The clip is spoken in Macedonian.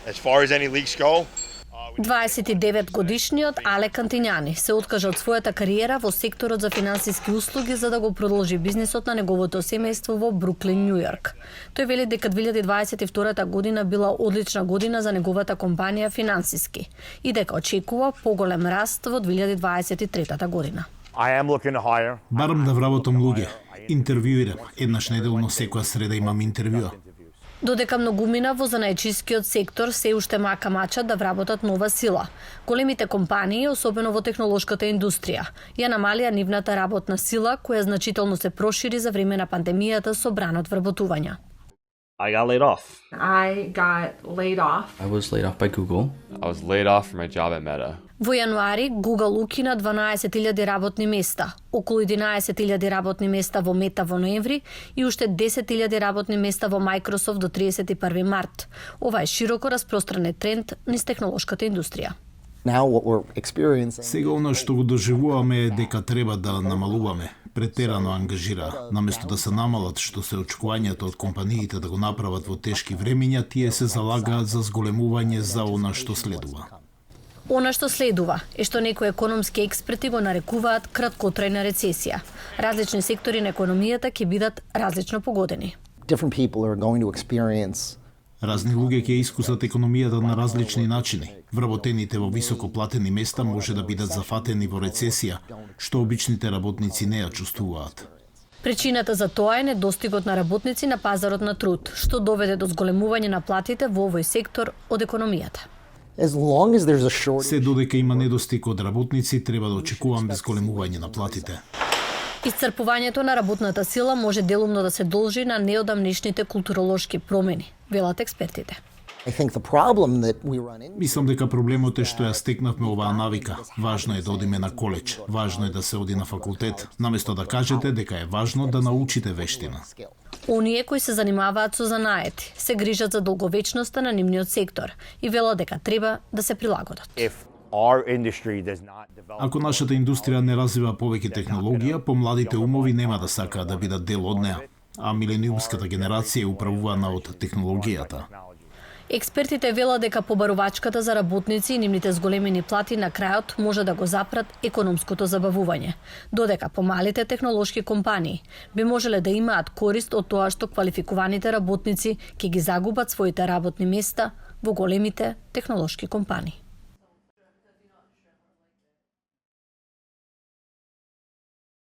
As far as any leaks go, 29-годишниот Але Кантињани се откажа од својата кариера во секторот за финансиски услуги за да го продолжи бизнисот на неговото семејство во Бруклин, Њу Јорк. Тој вели дека 2022 година била одлична година за неговата компанија финансиски и дека очекува поголем раст во 2023 година. Барам да вработам луѓе. Интервјуирам. Еднаш неделно секоја среда имам интервјуа. Додека многумина во занајчискиот сектор се уште мака мачат да вработат нова сила. Големите компании, особено во технолошката индустрија, ја намалија нивната работна сила, која значително се прошири за време на пандемијата со бран од вработувања. I got laid off. I got laid off. I was laid off by Google. I was laid off from my job at Meta. Во јануари Google укина 12.000 работни места, околу 11.000 работни места во Мета во ноември и уште 10.000 работни места во Microsoft до 31 март. Ова е широко распространет тренд низ технолошката индустрија. Сега оно што го доживуваме е дека треба да намалуваме, претерано ангажира. Наместо да се намалат што се очекувањето од компаниите да го направат во тешки времиња, тие се залагаат за зголемување за она што следува. Она што следува е што некои економски експерти го нарекуваат краткотрајна рецесија. Различни сектори на економијата ќе бидат различно погодени. Разни луѓе ќе искусат економијата на различни начини. Вработените во високо платени места може да бидат зафатени во рецесија, што обичните работници не ја чувствуваат. Причината за тоа е недостигот на работници на пазарот на труд, што доведе до зголемување на платите во овој сектор од економијата. Се додека има недостиг од работници, треба да очекуваме зголемување на платите. Исцрпувањето на работната сила може делумно да се должи на неодамнешните културолошки промени, велат експертите. Мислам дека проблемот е што ја стекнавме оваа навика. Важно е да одиме на коледж, важно е да се оди на факултет, наместо да кажете дека е важно да научите вештина. Оние кои се занимаваат со занаети се грижат за долговечноста на нивниот сектор и велат дека треба да се прилагодат. Ако нашата индустрија не развива повеќе технологија, помладите умови нема да сакаат да бидат дел од неа, а милениумската генерација е управувана од технологијата. Експертите велат дека побарувачката за работници и нивните зголемени плати на крајот може да го запрат економското забавување, додека помалите технолошки компании би можеле да имаат корист од тоа што квалификуваните работници ќе ги загубат своите работни места во големите технолошки компании.